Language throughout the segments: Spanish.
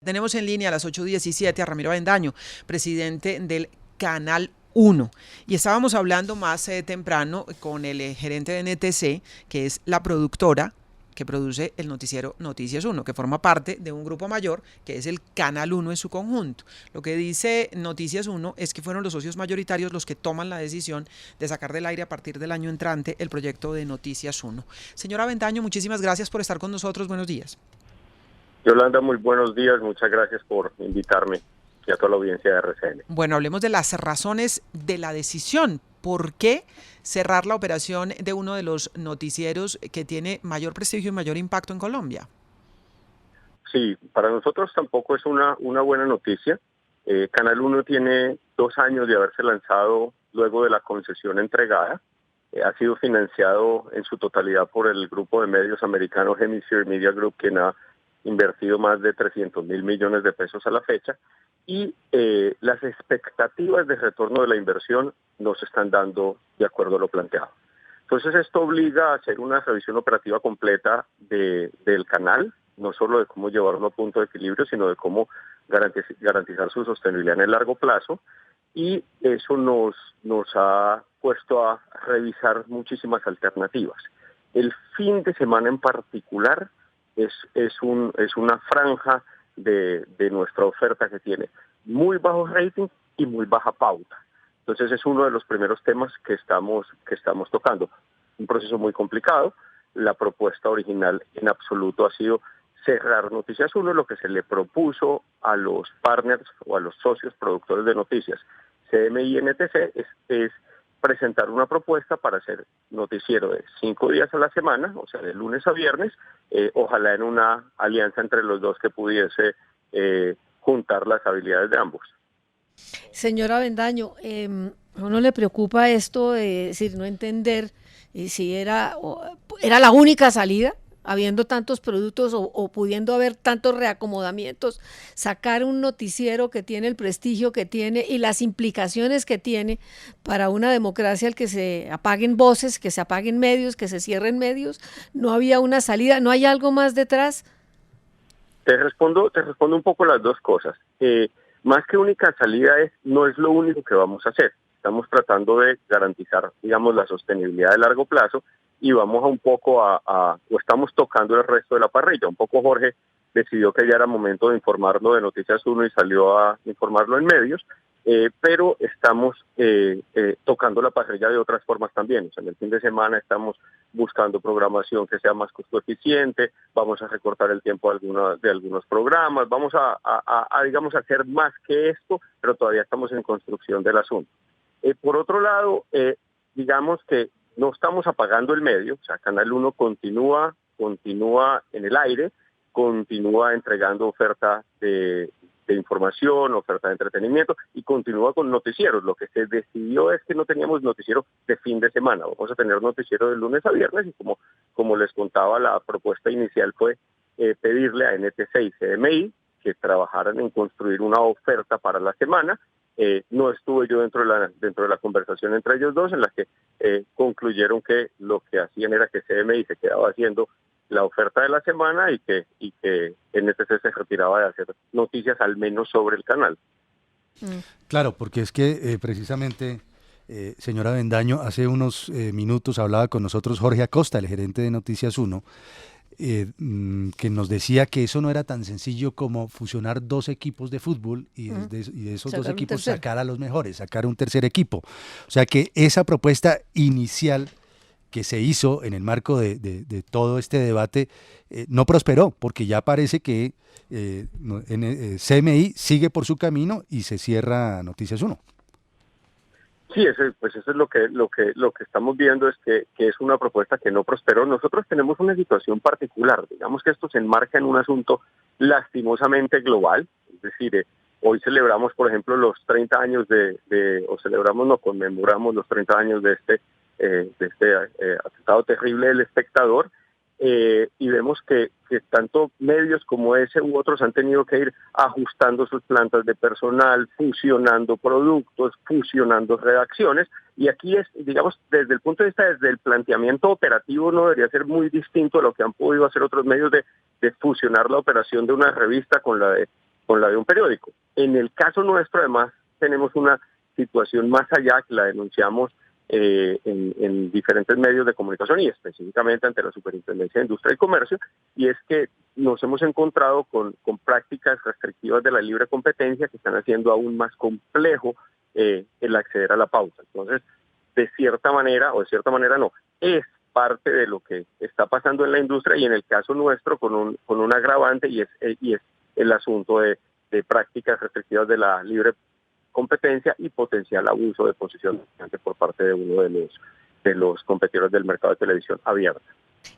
Tenemos en línea a las 8:17 a Ramiro Avendaño, presidente del Canal 1. Y estábamos hablando más temprano con el gerente de NTC, que es la productora que produce el noticiero Noticias 1, que forma parte de un grupo mayor, que es el Canal 1 en su conjunto. Lo que dice Noticias 1 es que fueron los socios mayoritarios los que toman la decisión de sacar del aire a partir del año entrante el proyecto de Noticias 1. Señor Avendaño, muchísimas gracias por estar con nosotros. Buenos días. Yolanda, muy buenos días, muchas gracias por invitarme y a toda la audiencia de RCN. Bueno, hablemos de las razones de la decisión. ¿Por qué cerrar la operación de uno de los noticieros que tiene mayor prestigio y mayor impacto en Colombia? Sí, para nosotros tampoco es una buena noticia. Canal 1 tiene 2 años de haberse lanzado luego de la concesión entregada. Ha sido financiado en su totalidad por el grupo de medios americano Hemisphere Media Group, quien ha invertido más de 300.000 millones de pesos a la fecha, y las expectativas de retorno de la inversión no se están dando de acuerdo a lo planteado. Entonces esto obliga a hacer una revisión operativa completa del canal, no solo de cómo llevarlo a punto de equilibrio, sino de cómo garantizar su sostenibilidad en el largo plazo, y eso nos ha puesto a revisar muchísimas alternativas. El fin de semana en particular es una franja de nuestra oferta que tiene muy bajo rating y muy baja pauta. Entonces es uno de los primeros temas que estamos tocando. Un proceso muy complicado. La propuesta original en absoluto ha sido cerrar Noticias 1. Lo que se le propuso a los partners o a los socios productores de noticias, CMI y NTC, es presentar una propuesta para hacer noticiero de 5 días a la semana, o sea, de lunes a viernes, ojalá en una alianza entre los dos que pudiese juntar las habilidades de ambos. Señora Avendaño, ¿a uno le preocupa esto de decir, no entender si era la única salida, habiendo tantos productos o pudiendo haber tantos reacomodamientos, sacar un noticiero que tiene el prestigio que tiene y las implicaciones que tiene para una democracia, el que se apaguen voces, que se apaguen medios, que se cierren medios? ¿No había una salida? ¿No hay algo más detrás? Te respondo un poco las dos cosas. Más que única salida no es lo único que vamos a hacer. Estamos tratando de garantizar, digamos, la sostenibilidad de largo plazo, y vamos a un poco o estamos tocando el resto de la parrilla. Un poco Jorge decidió que ya era momento de informarlo de Noticias 1 y salió a informarlo en medios, pero estamos tocando la parrilla de otras formas también. O sea, en el fin de semana estamos buscando programación que sea más costo eficiente, vamos a recortar el tiempo de algunos programas, vamos digamos, a hacer más que esto, pero todavía estamos en construcción del asunto. Por otro lado, digamos que no estamos apagando el medio, o sea, Canal 1 continúa en el aire, continúa entregando oferta de información, oferta de entretenimiento, y continúa con noticieros. Lo que se decidió es que no teníamos noticiero de fin de semana, vamos a tener noticiero de lunes a viernes, y como les contaba, la propuesta inicial fue pedirle a NTC y CMI que trabajaran en construir una oferta para la semana. No estuve yo dentro de la conversación entre ellos dos, en la que concluyeron que lo que hacían era que CMI se quedaba haciendo la oferta de la semana y que NTC se retiraba de hacer noticias, al menos sobre el canal. Claro, porque es que precisamente, señora Avendaño, hace unos minutos hablaba con nosotros Jorge Acosta, el gerente de Noticias 1, que nos decía que eso no era tan sencillo como fusionar 2 equipos de fútbol y de esos 2 equipos sacar a los mejores, sacar un tercer equipo. O sea que esa propuesta inicial que se hizo en el marco de todo este debate no prosperó, porque ya parece que CMI sigue por su camino y se cierra Noticias 1. Sí, eso es lo que estamos viendo, es que es una propuesta que no prosperó. Nosotros tenemos una situación particular, digamos que esto se enmarca en un asunto lastimosamente global, es decir, hoy celebramos, por ejemplo, los 30 años conmemoramos los 30 años de este atentado terrible del Espectador, y vemos que tanto medios como ese u otros han tenido que ir ajustando sus plantas de personal, fusionando productos, fusionando redacciones, y aquí es, digamos, desde el punto de vista, desde el planteamiento operativo, no debería ser muy distinto a lo que han podido hacer otros medios de fusionar la operación de una revista con la de con la de un periódico. En el caso nuestro, además, tenemos una situación más allá que la denunciamos en diferentes medios de comunicación y específicamente ante la Superintendencia de Industria y Comercio, y es que nos hemos encontrado con prácticas restrictivas de la libre competencia que están haciendo aún más complejo el acceder a la pauta. Entonces, de cierta manera, o de cierta manera no, es parte de lo que está pasando en la industria y en el caso nuestro con un agravante y es el asunto de prácticas restrictivas de la libre competencia y potencial abuso de posición dominante por parte de uno de los competidores del mercado de televisión abierta.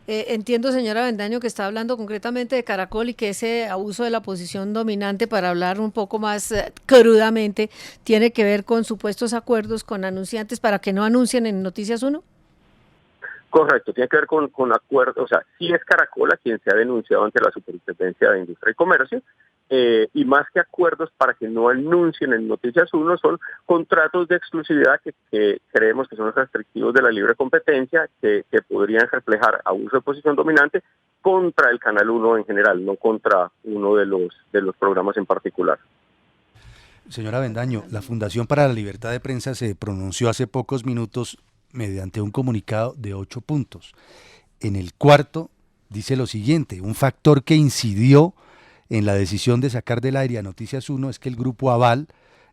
Entiendo, señora Avendaño, que está hablando concretamente de Caracol y que ese abuso de la posición dominante, para hablar un poco más crudamente, tiene que ver con supuestos acuerdos con anunciantes para que no anuncien en Noticias 1. Correcto, tiene que ver con acuerdos, o sea, sí es Caracol a quien se ha denunciado ante la Superintendencia de Industria y Comercio, y más que acuerdos para que no anuncien en Noticias 1, son contratos de exclusividad que creemos que son restrictivos de la libre competencia, que podrían reflejar abuso de posición dominante contra el Canal 1 en general, no contra uno de los programas en particular. Señora Avendaño, la Fundación para la Libertad de Prensa se pronunció hace pocos minutos mediante un comunicado de 8 puntos. En el cuarto dice lo siguiente: un factor que incidió en la decisión de sacar del aire a Noticias 1 es que el Grupo Aval,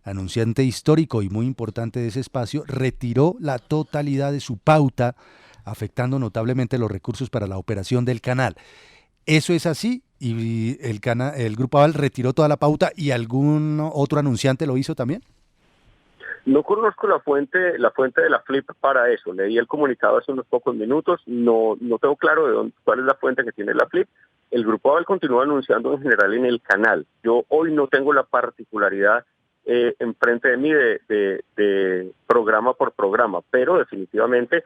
anunciante histórico y muy importante de ese espacio, retiró la totalidad de su pauta, afectando notablemente los recursos para la operación del canal. ¿Eso es así? ¿Y el Grupo Aval retiró toda la pauta y algún otro anunciante lo hizo también? No conozco la fuente de la Flip para eso. Leí el comunicado hace unos pocos minutos. No tengo claro cuál es la fuente que tiene la Flip. El Grupo Aval continúa anunciando en general en el canal. Yo hoy no tengo la particularidad enfrente de mí de programa por programa, pero definitivamente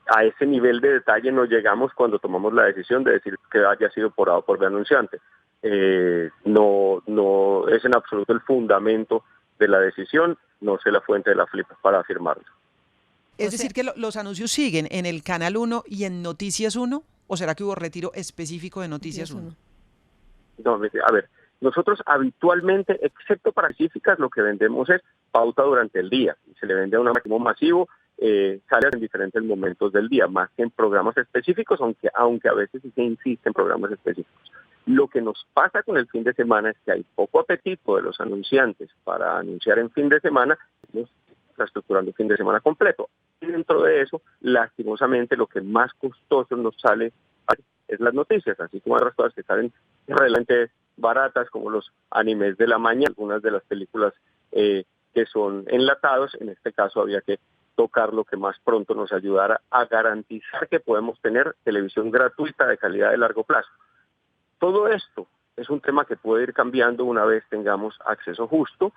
a ese nivel de detalle no llegamos cuando tomamos la decisión de decir que haya sido por el anunciante. No es en absoluto el fundamento de la decisión, no sé la fuente de la Flip para afirmarlo. Es decir, que los anuncios siguen en el Canal 1 y en Noticias 1, ¿o será que hubo retiro específico de Noticias 1? No, a ver, nosotros habitualmente, excepto para específicas, lo que vendemos es pauta durante el día. Se le vende a un máximo masivo, sale en diferentes momentos del día, más que en programas específicos, aunque a veces sí se insiste en programas específicos. Lo que nos pasa con el fin de semana es que hay poco apetito de los anunciantes para anunciar en fin de semana, estamos reestructurando el fin de semana completo. Y dentro de eso, lastimosamente, lo que más costoso nos sale es las noticias, así como otras cosas que salen realmente baratas, como los animes de la mañana, algunas de las películas que son enlatados. En este caso había que tocar lo que más pronto nos ayudara a garantizar que podemos tener televisión gratuita de calidad de largo plazo. Todo esto es un tema que puede ir cambiando una vez tengamos acceso justo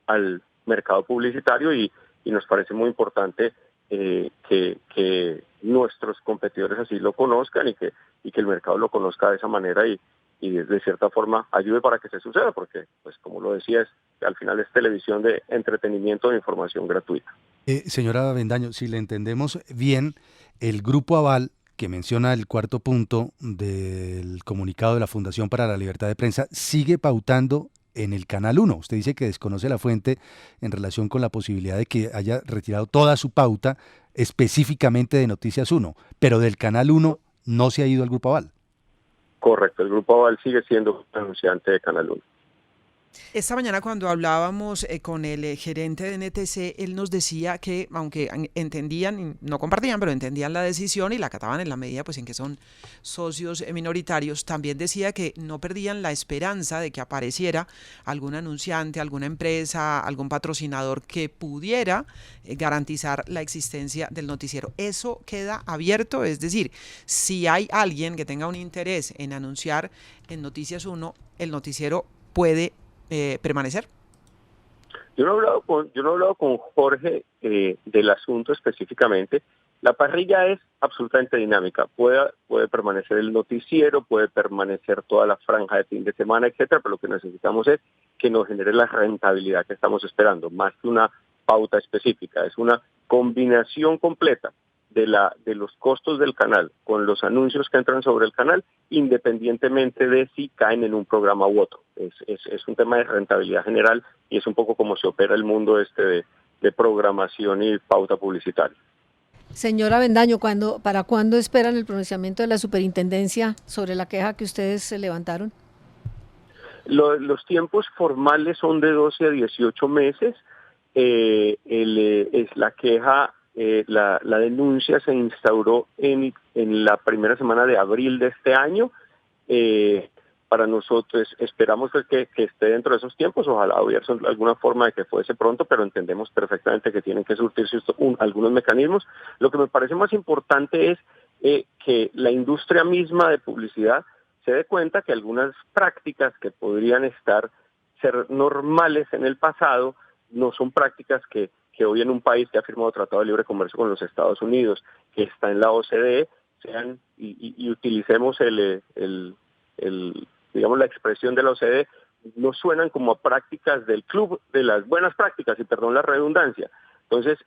al mercado publicitario y nos parece muy importante que nuestros competidores así lo conozcan y que el mercado lo conozca de esa manera y de cierta forma ayude para que se suceda, porque pues como lo decías, al final es televisión de entretenimiento de información gratuita. Señora Avendaño, si le entendemos bien, el Grupo Aval, que menciona el cuarto punto del comunicado de la Fundación para la Libertad de Prensa, sigue pautando en el Canal 1. Usted dice que desconoce la fuente en relación con la posibilidad de que haya retirado toda su pauta específicamente de Noticias 1, pero del Canal 1 no se ha ido al Grupo Aval. Correcto, el Grupo Aval sigue siendo anunciante de Canal 1. Esta mañana cuando hablábamos con el gerente de NTC, él nos decía que aunque entendían, no compartían, pero entendían la decisión y la acataban en la medida pues en que son socios minoritarios, también decía que no perdían la esperanza de que apareciera algún anunciante, alguna empresa, algún patrocinador que pudiera garantizar la existencia del noticiero. Eso queda abierto, es decir, si hay alguien que tenga un interés en anunciar en Noticias 1, el noticiero puede permanecer. Yo no he hablado con Jorge del asunto específicamente. La parrilla es absolutamente dinámica. Puede permanecer el noticiero, puede permanecer toda la franja de fin de semana, etcétera, pero lo que necesitamos es que nos genere la rentabilidad que estamos esperando, más que una pauta específica. Es una combinación completa de los costos del canal con los anuncios que entran sobre el canal, independientemente de si caen en un programa u otro. Es un tema de rentabilidad general y es un poco como se opera el mundo de programación y pauta publicitaria. Señora Avendaño, ¿para cuándo esperan el pronunciamiento de la superintendencia sobre la queja que ustedes se levantaron? Los tiempos formales son de 12 a 18 meses. Es la queja, la denuncia se instauró en la primera semana de abril de este año. Para nosotros esperamos que esté dentro de esos tiempos, ojalá hubiera alguna forma de que fuese pronto, pero entendemos perfectamente que tienen que surtirse algunos mecanismos. Lo que me parece más importante es que la industria misma de publicidad se dé cuenta que algunas prácticas que podrían ser normales en el pasado no son prácticas que hoy en un país que ha firmado Tratado de Libre Comercio con los Estados Unidos, que está en la OCDE, sean y utilicemos digamos la expresión de la OCDE, no suenan como a prácticas del club de las buenas prácticas, y perdón la redundancia. Entonces,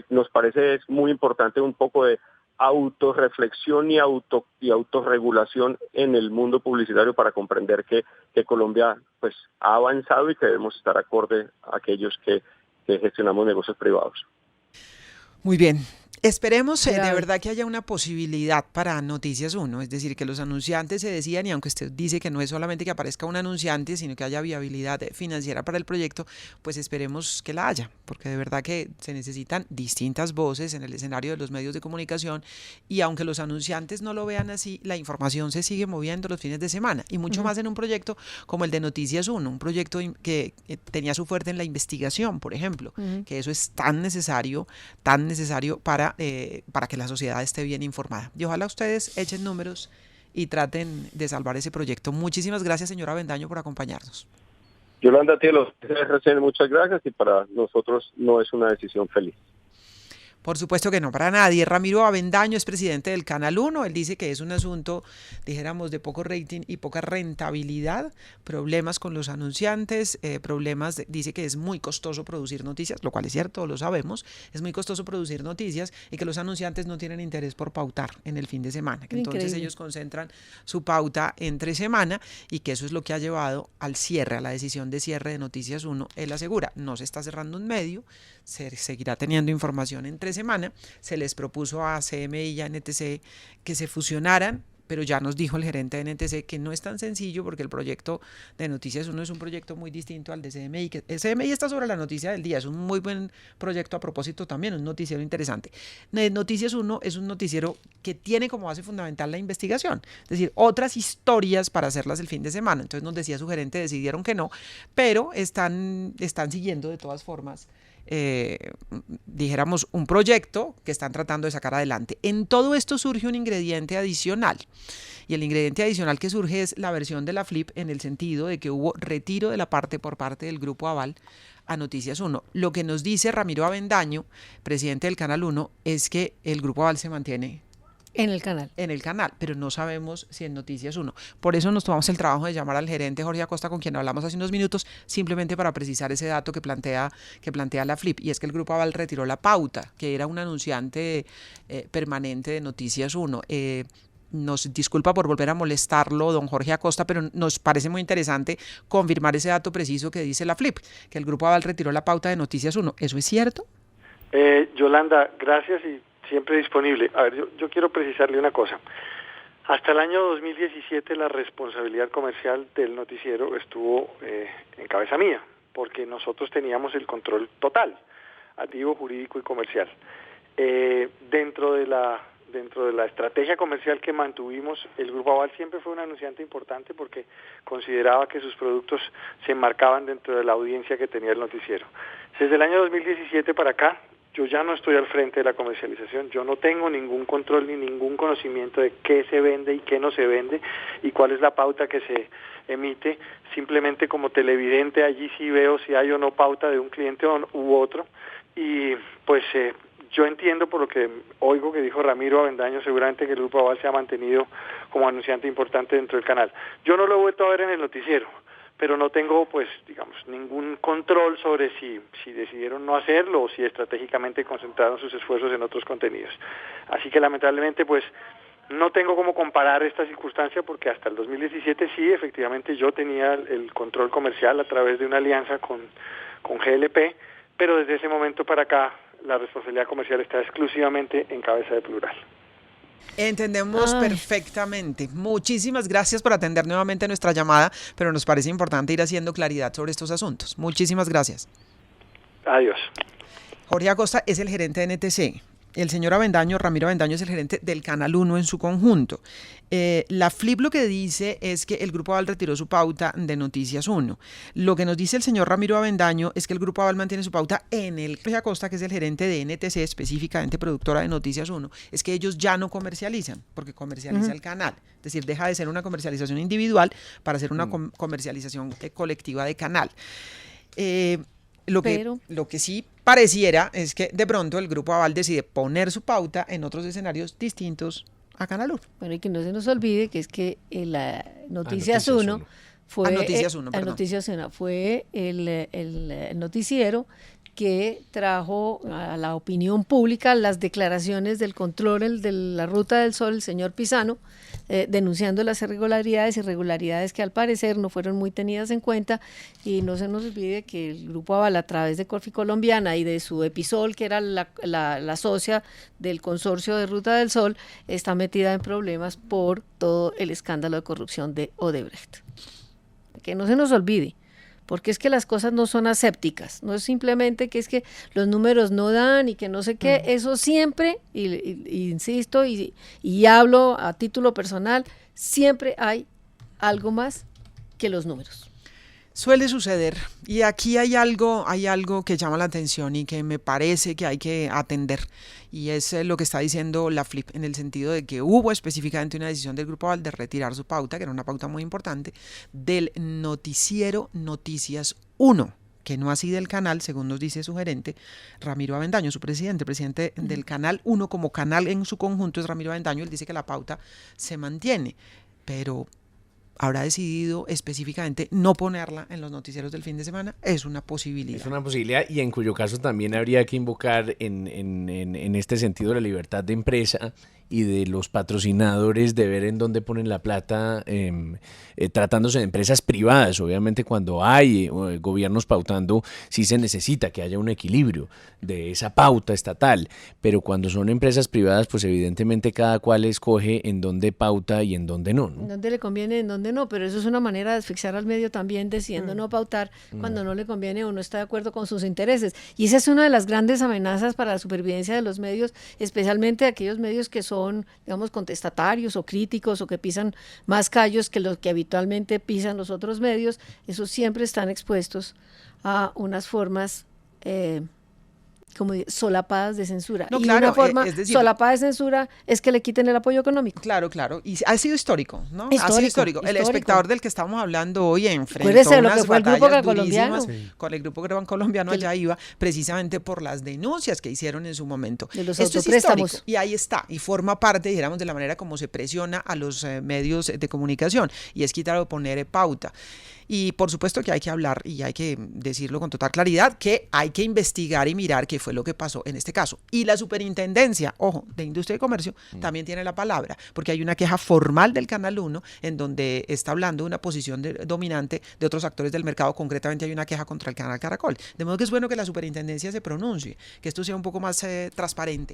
nos parece es muy importante un poco de autorreflexión y autorregulación en el mundo publicitario para comprender que Colombia pues ha avanzado y que debemos estar acorde a aquellos que gestionamos negocios privados. Muy bien. Esperemos de verdad que haya una posibilidad para Noticias 1, es decir, que los anunciantes se decidan, y aunque usted dice que no es solamente que aparezca un anunciante, sino que haya viabilidad financiera para el proyecto, pues esperemos que la haya, porque de verdad que se necesitan distintas voces en el escenario de los medios de comunicación, y aunque los anunciantes no lo vean así, la información se sigue moviendo los fines de semana, y mucho más en un proyecto como el de Noticias 1, un proyecto que tenía su fuerte en la investigación, por ejemplo, que eso es tan necesario para que la sociedad esté bien informada. Y ojalá ustedes echen números y traten de salvar ese proyecto. Muchísimas gracias, señora Avendaño, por acompañarnos. Yolanda, muchas gracias, y para nosotros no es una decisión feliz. Por supuesto que no, para nadie. Ramiro Avendaño es presidente del Canal 1. Él dice que es un asunto, dijéramos, de poco rating y poca rentabilidad, problemas con los anunciantes, dice que es muy costoso producir noticias, lo cual es cierto, lo sabemos, es muy costoso producir noticias y que los anunciantes no tienen interés por pautar en el fin de semana, que entonces ellos concentran su pauta entre semana y que eso es lo que ha llevado al cierre, a la decisión de cierre de Noticias 1. Él asegura, no se está cerrando un medio, se seguirá teniendo información entre semana. Se les propuso a CMI y a NTC que se fusionaran, pero ya nos dijo el gerente de NTC que no es tan sencillo porque el proyecto de Noticias 1 es un proyecto muy distinto al de CMI, que el CMI está sobre la noticia del día, es un muy buen proyecto a propósito también, un noticiero interesante. Noticias 1 es un noticiero que tiene como base fundamental la investigación, es decir, otras historias para hacerlas el fin de semana. Entonces nos decía su gerente, decidieron que no, pero están siguiendo de todas formas dijéramos un proyecto que están tratando de sacar adelante. En todo esto surge un ingrediente adicional, y el ingrediente adicional que surge es la versión de la Flip, en el sentido de que hubo retiro de la parte por parte del Grupo Aval a Noticias 1. Lo que nos dice Ramiro Avendaño, presidente del Canal 1, es que el Grupo Aval se mantiene en el canal, pero no sabemos si en Noticias 1. Por eso nos tomamos el trabajo de llamar al gerente Jorge Acosta, con quien hablamos hace unos minutos, simplemente para precisar ese dato que plantea la Flip, y es que el Grupo Aval retiró la pauta, que era un anunciante permanente de Noticias 1. Nos disculpa por volver a molestarlo, don Jorge Acosta, pero nos parece muy interesante confirmar ese dato preciso que dice la Flip, que el Grupo Aval retiró la pauta de Noticias 1. ¿Eso es cierto? Yolanda, gracias y siempre disponible. A ver, yo quiero precisarle una cosa. Hasta el año 2017 la responsabilidad comercial del noticiero estuvo en cabeza mía, porque nosotros teníamos el control total, activo, jurídico y comercial. Dentro de la estrategia comercial que mantuvimos, el Grupo Aval siempre fue un anunciante importante porque consideraba que sus productos se enmarcaban dentro de la audiencia que tenía el noticiero. Desde el año 2017 para acá, yo ya no estoy al frente de la comercialización, yo no tengo ningún control ni ningún conocimiento de qué se vende y qué no se vende y cuál es la pauta que se emite. Simplemente como televidente allí sí veo si hay o no pauta de un cliente u otro, y pues yo entiendo por lo que oigo que dijo Ramiro Avendaño, seguramente que el Grupo Aval se ha mantenido como anunciante importante dentro del canal. Yo no lo he vuelto a ver en el noticiero, pero no tengo, pues, digamos, ningún control sobre si decidieron no hacerlo o si estratégicamente concentraron sus esfuerzos en otros contenidos. Así que lamentablemente, pues, no tengo cómo comparar esta circunstancia porque hasta el 2017 sí, efectivamente yo tenía el control comercial a través de una alianza con GLP, pero desde ese momento para acá la responsabilidad comercial está exclusivamente en Cabeza de Plural. Entendemos perfectamente. Muchísimas gracias por atender nuevamente nuestra llamada, pero nos parece importante ir haciendo claridad sobre estos asuntos. Muchísimas gracias. Adiós. Jorge Acosta es el gerente de NTC. El señor Avendaño, Ramiro Avendaño, es el gerente del Canal 1 en su conjunto. La FLIP lo que dice es que el Grupo Aval retiró su pauta de Noticias 1. Lo que nos dice el señor Ramiro Avendaño es que el Grupo Aval mantiene su pauta en el Jorge Acosta, que es el gerente de NTC, específicamente productora de Noticias 1, es que ellos ya no comercializan, porque comercializa el canal. Es decir, deja de ser una comercialización individual para ser una comercialización colectiva de canal. Lo que sí pareciera es que de pronto el Grupo Aval decide poner su pauta en otros escenarios distintos a Canal 1. Bueno, y que no se nos olvide que es que la Noticias 1 fue el noticiero que trajo a la opinión pública las declaraciones del control de la Ruta del Sol, el señor Pisano, denunciando las irregularidades que al parecer no fueron muy tenidas en cuenta, y no se nos olvide que el Grupo Aval, a través de Corfi Colombiana y de su Episol, que era la socia del consorcio de Ruta del Sol, está metida en problemas por todo el escándalo de corrupción de Odebrecht. Que no se nos olvide, porque es que las cosas no son asépticas, no es simplemente que es que los números no dan y que no sé qué, eso siempre, y insisto, y hablo a título personal, siempre hay algo más que los números. Suele suceder, y aquí hay algo que llama la atención y que me parece que hay que atender, y es lo que está diciendo la FLIP, en el sentido de que hubo específicamente una decisión del Grupo Aval de retirar su pauta, que era una pauta muy importante, del noticiero Noticias 1, que no así del canal, según nos dice su gerente, Ramiro Avendaño, su presidente del Canal 1 como canal en su conjunto es Ramiro Avendaño. Él dice que la pauta se mantiene, pero habrá decidido específicamente no ponerla en los noticieros del fin de semana. Es una posibilidad. Es una posibilidad, y en cuyo caso también habría que invocar en este sentido la libertad de empresa y de los patrocinadores de ver en dónde ponen la plata, tratándose de empresas privadas. Obviamente cuando hay gobiernos pautando, sí se necesita que haya un equilibrio de esa pauta estatal, pero cuando son empresas privadas, pues evidentemente cada cual escoge en dónde pauta y en dónde no, ¿no? En dónde le conviene, en dónde no, pero eso es una manera de asfixiar al medio también, decidiendo no pautar cuando no le conviene o no está de acuerdo con sus intereses. Y esa es una de las grandes amenazas para la supervivencia de los medios, especialmente aquellos medios que son, digamos, contestatarios o críticos o que pisan más callos que los que habitualmente pisan los otros medios. Esos siempre están expuestos a unas formas como solapadas de censura. No, y claro, una forma es decir, solapada de censura es que le quiten el apoyo económico. Claro, y ha sido histórico, ¿no? Ha sido histórico. El espectador del que estamos hablando hoy enfrentó unas batallas durísimas con el Grupo Gran Colombiano, allá iba, precisamente por las denuncias que hicieron en su momento. De los Esto autopréstamos. Es histórico, y ahí está, y forma parte, dijéramos, de la manera como se presiona a los medios de comunicación, y es quitar o poner pauta. Y por supuesto que hay que hablar y hay que decirlo con total claridad, que hay que investigar y mirar qué fue lo que pasó en este caso. Y la Superintendencia, ojo, de Industria y Comercio también tiene la palabra, porque hay una queja formal del Canal 1 en donde está hablando de una posición dominante de otros actores del mercado. Concretamente hay una queja contra el Canal Caracol. De modo que es bueno que la Superintendencia se pronuncie, que esto sea un poco más transparente